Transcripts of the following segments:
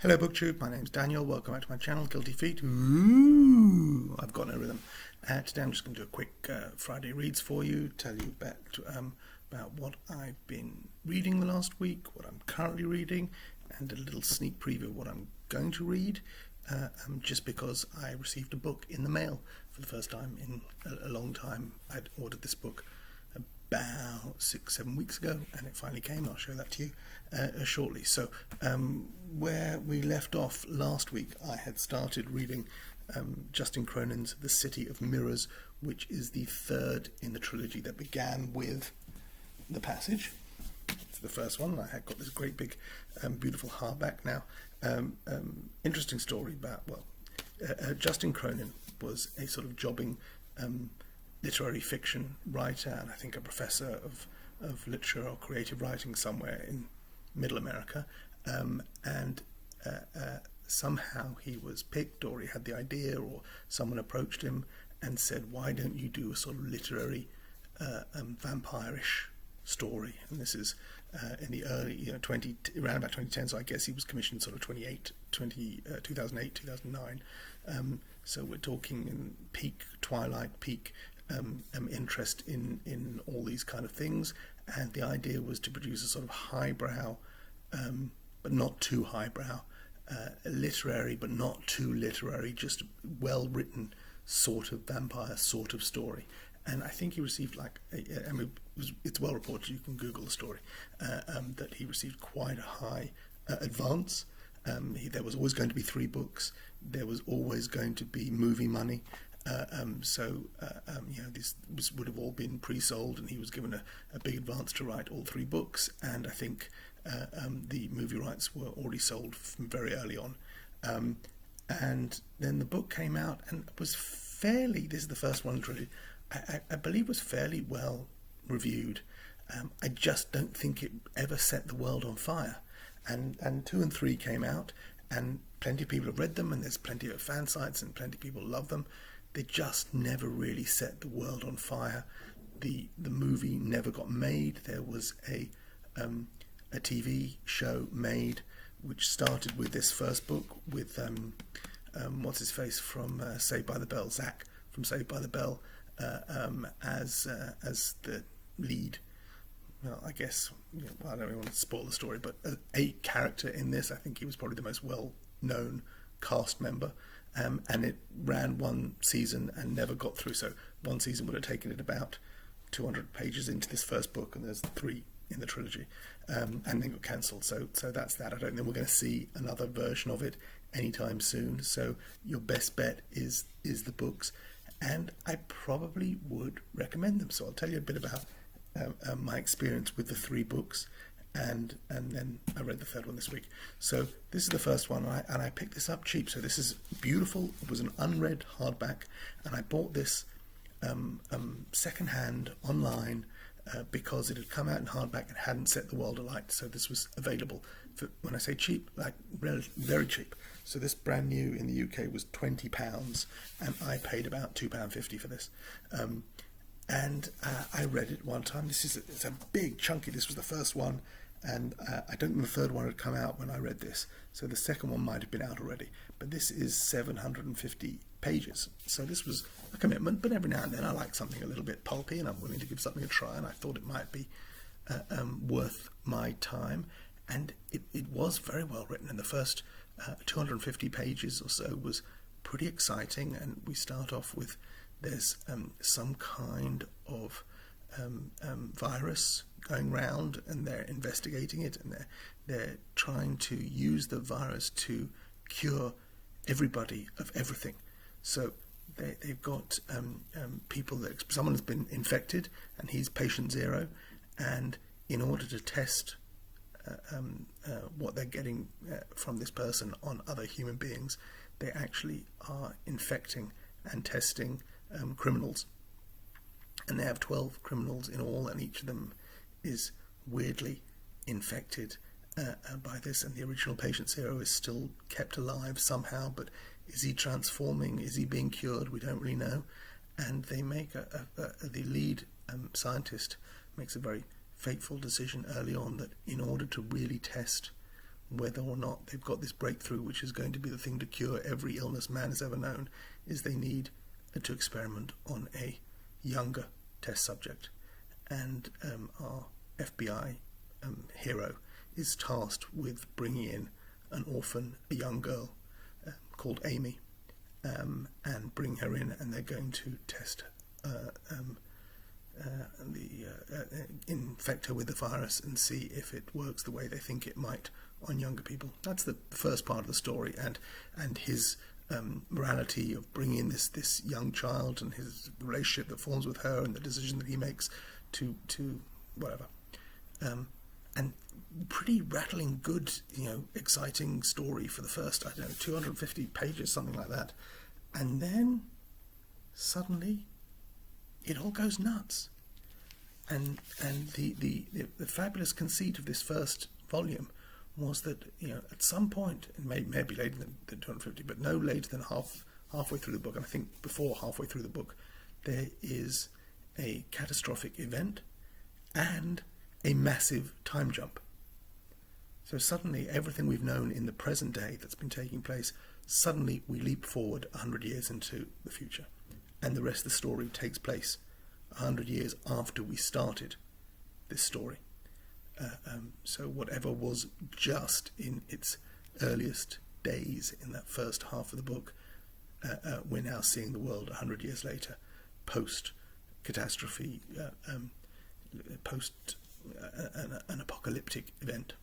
Hello BookTube, my name's Daniel, welcome back to my channel, Guilty Feet. Ooh, I've got no rhythm. Today I'm just going to do a quick Friday reads for you, tell you about what I've been reading the last week, what I'm currently reading, and a little sneak preview of what I'm going to read, just because I received a book in the mail for the first time in a long time. I'd ordered this book about 6-7 weeks ago, and it finally came. I'll show that to you shortly. So where we left off last week, I had started reading Justin Cronin's The City of Mirrors, which is the third in the trilogy that began with The Passage. It's the first one. I had got this great big beautiful hardback now. Interesting story about, Justin Cronin was a sort of jobbing literary fiction writer, and I think a professor of literature or creative writing somewhere in Middle America, and somehow he was picked, or he had the idea, or someone approached him and said, why don't you do a sort of literary vampire-ish story? And this is in the early, around about 2010, so I guess he was commissioned sort of 2008, 2009. So we're talking in peak Twilight, peak interest in all these kind of things, and the idea was to produce a sort of highbrow, but not too highbrow, literary but not too literary, just well written sort of vampire sort of story. And I think he received it's well reported, you can Google the story, that he received quite a high advance. There was always going to be 3 books, there was always going to be movie money. This would have all been pre-sold, and he was given a big advance to write all 3 books, and I think the movie rights were already sold from very early on. And then the book came out and was this is the first one really, I believe was fairly well reviewed. I just don't think it ever set the world on fire. And 2 and 3 came out, and plenty of people have read them, and there's plenty of fan sites, and plenty of people love them. They just never really set the world on fire. The movie never got made. There was a TV show made, which started with this first book with what's his face from Saved by the Bell, Zach from Saved by the Bell, as the lead. Well, I guess I don't really want to spoil the story, but a character in this, I think he was probably the most well-known cast member. And it ran 1 season and never got through. So 1 season would have taken it about 200 pages into this first book, and there's 3 in the trilogy, and then got cancelled. So that's that. I don't think we're going to see another version of it anytime soon. So your best bet is the books, and I probably would recommend them. So I'll tell you a bit about my experience with the 3 books. And then I read the 3rd one this week. So this is the first one, and I picked this up cheap. So this is beautiful. It was an unread hardback, and I bought this second-hand online because it had come out in hardback and hadn't set the world alight. So this was available for, when I say cheap, like very cheap. So this brand new in the UK was £20, and I paid about £2.50 for this. And I read it one time. It's a big chunky. This was the first one, and I don't think the 3rd one had come out when I read this, so the 2nd one might have been out already. But this is 750 pages, so this was a commitment. But every now and then I like something a little bit pulpy, and I'm willing to give something a try, and I thought it might be worth my time. And it was very well written, and the first 250 pages or so was pretty exciting. And we start off with there's some kind of virus going round, and they're investigating it, and they're trying to use the virus to cure everybody of everything. So they've got people someone has been infected, and he's patient 0, and in order to test what they're getting from this person on other human beings, they actually are infecting and testing criminals, and they have 12 criminals in all, and each of them is weirdly infected by this, and the original patient 0 is still kept alive somehow, but is he transforming, is he being cured? We don't really know. And they make the lead scientist makes a very fateful decision early on that in order to really test whether or not they've got this breakthrough, which is going to be the thing to cure every illness man has ever known, is they need to experiment on a younger test subject. And our FBI hero is tasked with bringing in an orphan, a young girl called Amy, and bring her in, and they're going to test infect her with the virus and see if it works the way they think it might on younger people. That's the first part of the story, and his morality of bringing in this young child, and his relationship that forms with her, and the decision that he makes to whatever, and pretty rattling good, exciting story for the first 250 pages, something like that, and then suddenly it all goes nuts. And the fabulous conceit of this first volume was that at some point, and maybe later than 250, but no later than halfway through the book, and I think before halfway through the book, there is a catastrophic event and a massive time jump. So suddenly everything we've known in the present day that's been taking place, suddenly we leap forward 100 years into the future, and the rest of the story takes place 100 years after we started this story. So whatever was just in its earliest days in that first half of the book, we're now seeing the world 100 years later, post-catastrophe, post an apocalyptic event.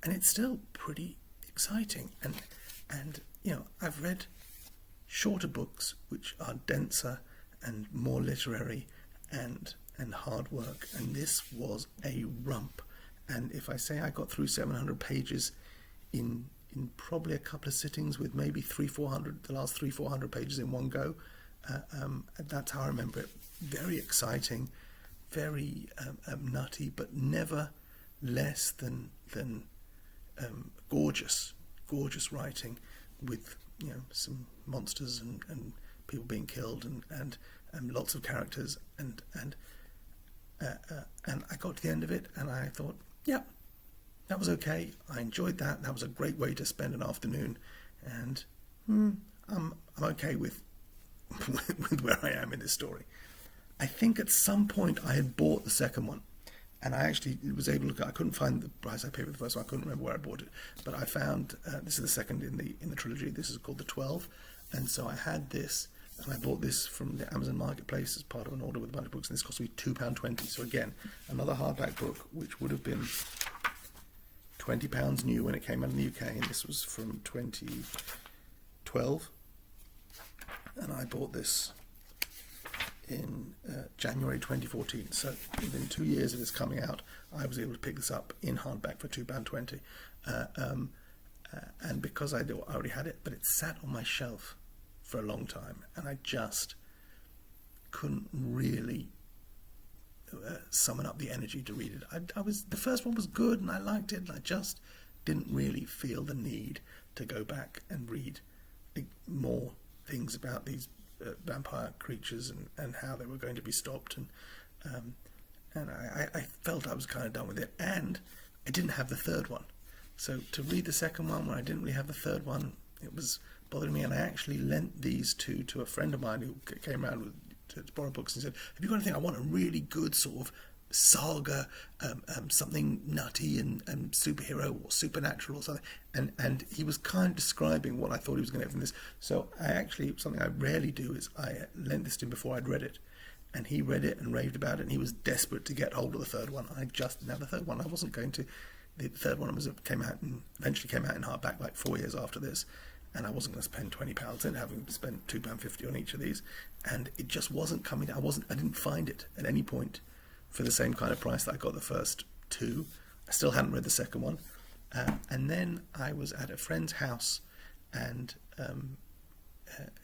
And it's still pretty exciting. And I've read shorter books which are denser and more literary and hard work, and this was a rump. And if I say I got through 700 pages in probably a couple of sittings, with maybe the last 300-400 pages in one go, that's how I remember it. Very exciting, very nutty, but never less than gorgeous writing, with some monsters and people being killed and lots of characters, and I got to the end of it and I thought, yeah, that was okay. I enjoyed that. That was a great way to spend an afternoon, and I'm okay with where I am in this story. I think at some point I had bought the second one, and I actually was able to look. I couldn't find the price I paid for the first one. I couldn't remember where I bought it, but I found this is the second in the trilogy. This is called the 12, and so I had this, and I bought this from the Amazon Marketplace as part of an order with a bunch of books, and this cost me £2.20. So again, another hardback book, which would have been £20 new when it came out in the UK, and this was from 2012, and I bought this in January 2014. So within 2 years of this coming out, I was able to pick this up in hardback for £2.20, and because I already had it, but it sat on my shelf for a long time, and I just couldn't really summon up the energy to read it. The first one was good and I liked it, and I just didn't really feel the need to go back and read more things about these vampire creatures and how they were going to be stopped, and I felt I was kind of done with it, and I didn't have the third one. So to read the second one when I didn't really have the third one, it was bothering me, and I actually lent these two to a friend of mine who came around to borrow books and said, have you got anything? I want a really good sort of saga, something nutty and superhero or supernatural or something, and he was kind of describing what I thought he was going to get from this. So something I rarely do is I lent this to him before I'd read it, and he read it and raved about it, and he was desperate to get hold of the third one. I just didn't have the third one. I wasn't going to. The third one eventually came out in hardback like 4 years after this, and I wasn't going to spend £20 in, having spent £2.50 on each of these, and it just wasn't coming. I didn't find it at any point for the same kind of price that I got the first two. I still hadn't read the second one, and then I was at a friend's house, and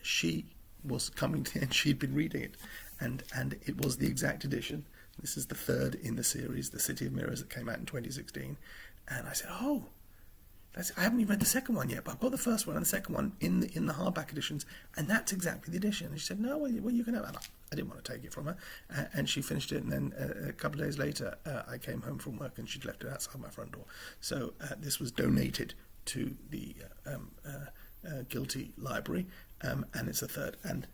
she was coming to, and she'd been reading it, and it was the exact edition. This is the third in the series, The City of Mirrors, that came out in 2016, and I said, oh, I haven't even read the second one yet, but I've got the first one and the second one in the hardback editions, and that's exactly the edition. And she said, no, well, you can have it. I didn't want to take it from her, and she finished it, and then a couple of days later, I came home from work, and she'd left it outside my front door. So this was donated to the Guilty Library, and it's a third. And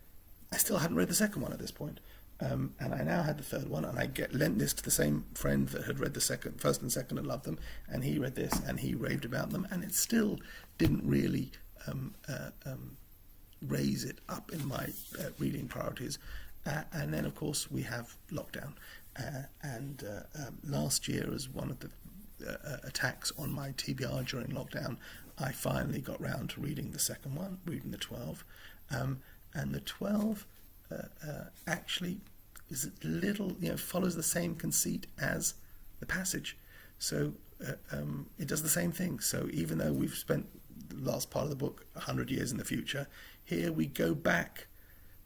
I still hadn't read the second one at this point. And I now had the third one, and I lent this to the same friend that had read the first and second and loved them, and he read this, and he raved about them, and it still didn't really raise it up in my reading priorities. And then, of course, we have lockdown. And last year, as one of the attacks on my TBR during lockdown, I finally got round to reading the second one, reading the 12. And the 12... actually is a little, follows the same conceit as the passage. So it does the same thing. So even though we've spent the last part of the book 100 years in the future, here we go back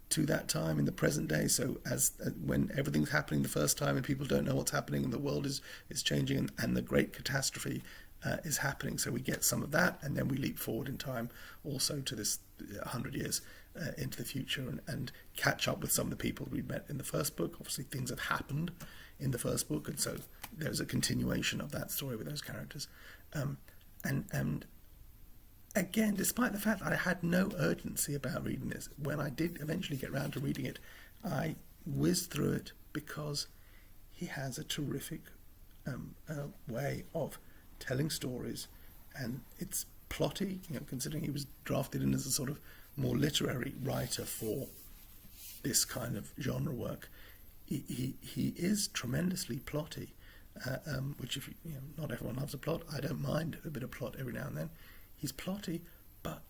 to that time in the present day. So as when everything's happening the first time and people don't know what's happening and the world is changing and the great catastrophe is happening. So we get some of that, and then we leap forward in time also to this 100 years into the future and catch up with some of the people we met in the first book. Obviously things have happened in the first book, and so there's a continuation of that story with those characters. And again, despite the fact that I had no urgency about reading this, when I did eventually get round to reading it, I whizzed through it because he has a terrific way of telling stories, and it's plotty, considering he was drafted in as a sort of more literary writer for this kind of genre work. He is tremendously plotty, which if not everyone loves a plot. I don't mind a bit of plot every now and then. He's plotty, but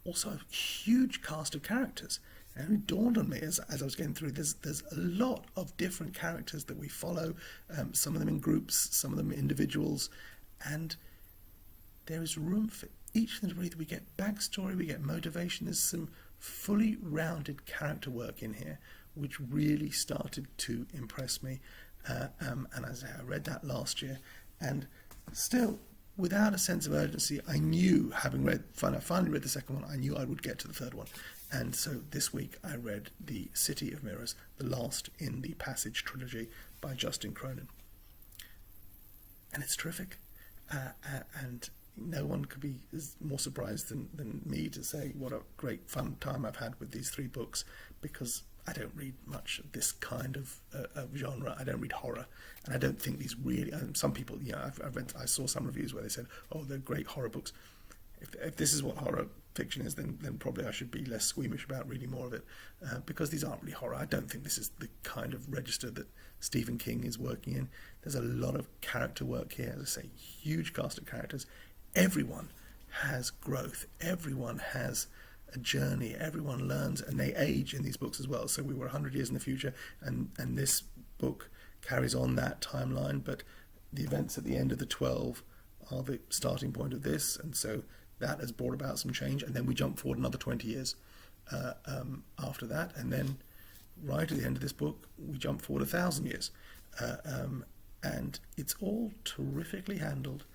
also a huge cast of characters. And it dawned on me as I was getting through, there's a lot of different characters that we follow, some of them in groups, some of them individuals, and there is room for each of them to read. We get backstory, we get motivation. There's some fully rounded character work in here, which really started to impress me. And as I read that last year, and still, without a sense of urgency, I knew, having finally read the second one, I knew I would get to the third one. And so this week I read The City of Mirrors, the last in the Passage trilogy by Justin Cronin. And it's terrific. And no one could be more surprised than me to say what a great fun time I've had with these three books, because I don't read much of this kind of genre. I don't read horror, and I don't think these really. Some people, I saw some reviews where they said, "Oh, they're great horror books." If this is what horror fiction is, then probably I should be less squeamish about reading more of it, because these aren't really horror. I don't think this is the kind of register that Stephen King is working in. There's a lot of character work here. As I say, huge cast of characters. Everyone has growth. Everyone has a journey. Everyone learns, and they age in these books as well. So we were 100 years in the future, and this book carries on that timeline, but the events at the end of the 12 are the starting point of this, and so that has brought about some change, and then we jump forward another 20 years after that, and then right at the end of this book we jump forward 1,000 years, and it's all terrifically handled.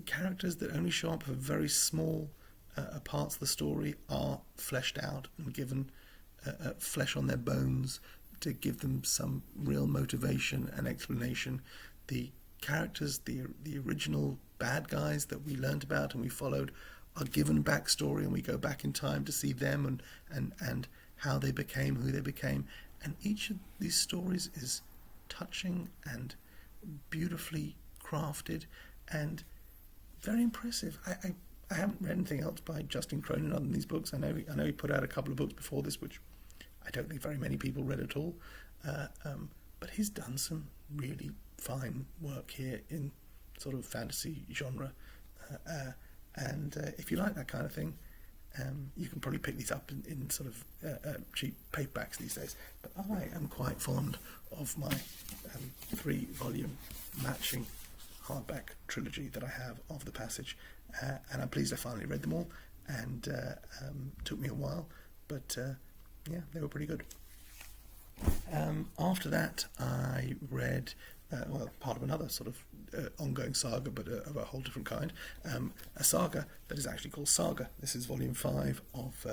Characters that only show up for very small parts of the story are fleshed out and given flesh on their bones to give them some real motivation and explanation. The characters, the original bad guys that we learned about and we followed, are given backstory, and we go back in time to see them and how they became who they became. And each of these stories is touching and beautifully crafted and very impressive. I haven't read anything else by Justin Cronin other than these books. I know he put out a couple of books before this, which I don't think very many people read at all. But he's done some really fine work here in sort of fantasy genre. And if you like that kind of thing, you can probably pick these up in sort of cheap paperbacks these days. But I am quite fond of my 3-volume matching hardback trilogy that I have of The Passage, and I'm pleased I finally read them all, and took me a while, but yeah, they were pretty good. After that I read part of another sort of ongoing saga, but of a whole different kind. A saga that is actually called Saga. This is volume 5 of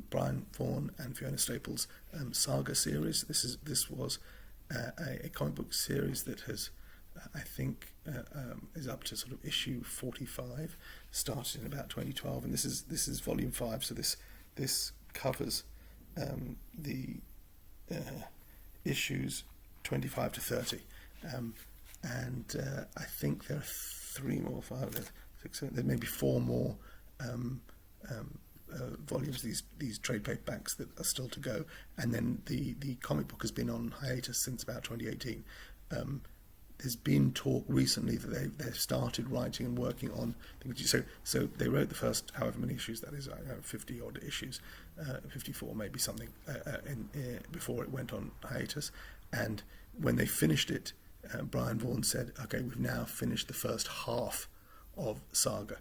Brian Vaughan and Fiona Staples' Saga series. This was a comic book series that has, I think, is up to sort of issue 45. Started in about 2012, and this is volume 5. So this covers the issues 25 to 30, and I think there are 3 more, 5, 6, 7, there may be 4 more volumes, these trade paperbacks that are still to go, and then the comic book has been on hiatus since about 2018. There's been talk recently that they've started writing and working on things. So they wrote the first however many issues, that is 50 odd issues, 54 maybe something, before it went on hiatus. And when they finished it, Brian Vaughan said, "Okay, we've now finished the first half of Saga."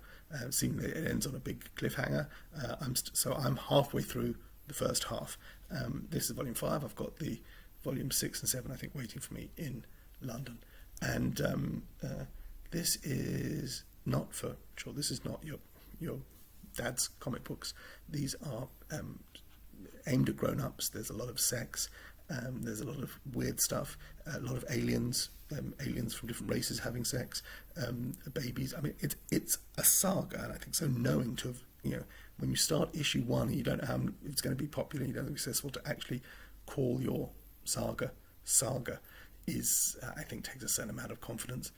Seemingly it ends on a big cliffhanger. I'm halfway through the first half. This is volume 5. I've got the volume 6 and 7, I think, waiting for me in London. And this is not for sure. This is not your dad's comic books. These are aimed at grown-ups. There's a lot of sex. There's a lot of weird stuff. A lot of aliens. Aliens from different races having sex. Babies. I mean, it's a saga, and I think so. Knowing to have, when you start issue 1, and you don't know how it's going to be popular, you don't know if it's successful, to actually call your saga is, I think, takes a certain amount of confidence.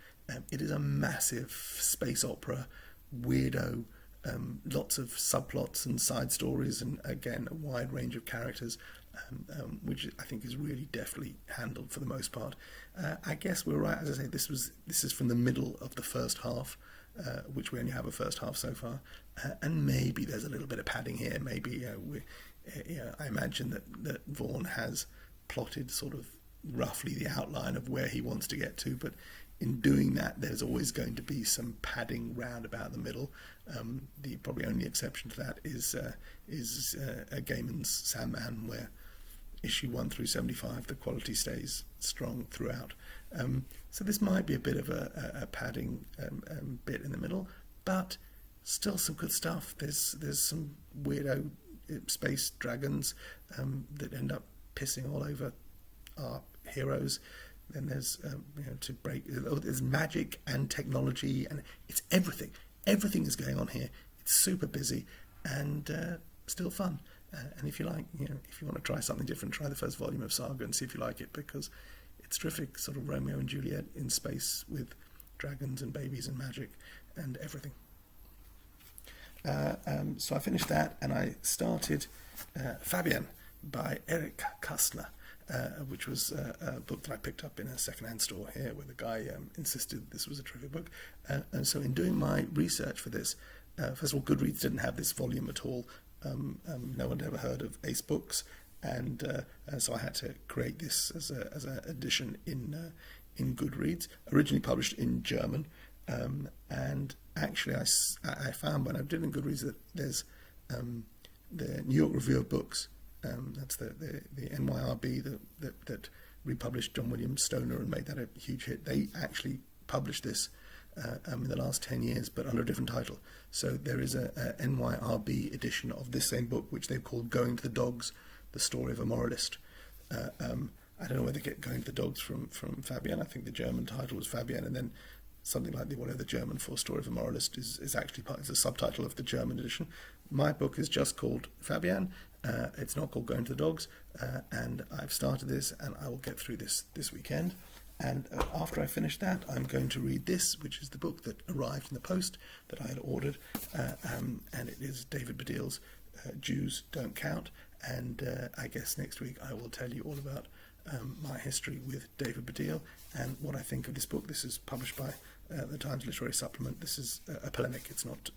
It is a massive space opera, weirdo, lots of subplots and side stories, and again a wide range of characters, which I think is really deftly handled for the most part. I guess we're right, as I say, this is from the middle of the first half, which we only have a first half so far, and maybe there's a little bit of padding here. Maybe I imagine that Vaughan has plotted sort of roughly the outline of where he wants to get to, but in doing that there's always going to be some padding round about the middle. The probably only exception to that is Gaiman's Sandman, where issue 1 through 75 the quality stays strong throughout. So this might be a bit of a padding bit in the middle, but still some good stuff. There's some weirdo space dragons that end up pissing all over our heroes. Then there's there's magic and technology, and it's everything is going on here. It's super busy and still fun, and if you like, if you want to try something different, try the first volume of Saga and see if you like it, because it's terrific. Sort of Romeo and Juliet in space with dragons and babies and magic and everything. So I finished that, and I started Fabian by Eric Kastner, which was a book that I picked up in a second-hand store here, where the guy insisted this was a terrific book. And so in doing my research for this, first of all, Goodreads didn't have this volume at all. No one had ever heard of Ace Books, and so I had to create this as an edition in Goodreads, originally published in German. And actually I found when I did it in Goodreads that there's the New York Review of Books, that's the NYRB that republished John Williams' Stoner and made that a huge hit. They actually published this in the last 10 years, but under a different title. So there is a NYRB edition of this same book, which they've called Going to the Dogs, the Story of a Moralist. I don't know where they get Going to the Dogs from Fabian. I think the German title was Fabian, and then something like the German for Story of a Moralist is actually it's a subtitle of the German edition. My book is just called Fabian. It's not called Going to the Dogs, and I've started this, and I will get through this weekend. And after I finish that, I'm going to read this, which is the book that arrived in the post that I had ordered, and it is David Baddiel's Jews Don't Count. And I guess next week I will tell you all about my history with David Baddiel and what I think of this book. This is published by the Times Literary Supplement. This is a polemic. It's not.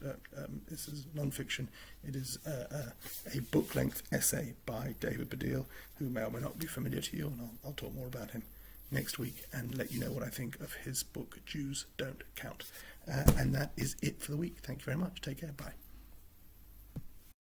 This is non-fiction. It is a book-length essay by David Baddiel, who may or may not be familiar to you, and I'll talk more about him next week and let you know what I think of his book Jews Don't Count. And that is it for the week. Thank you very much. Take care. Bye.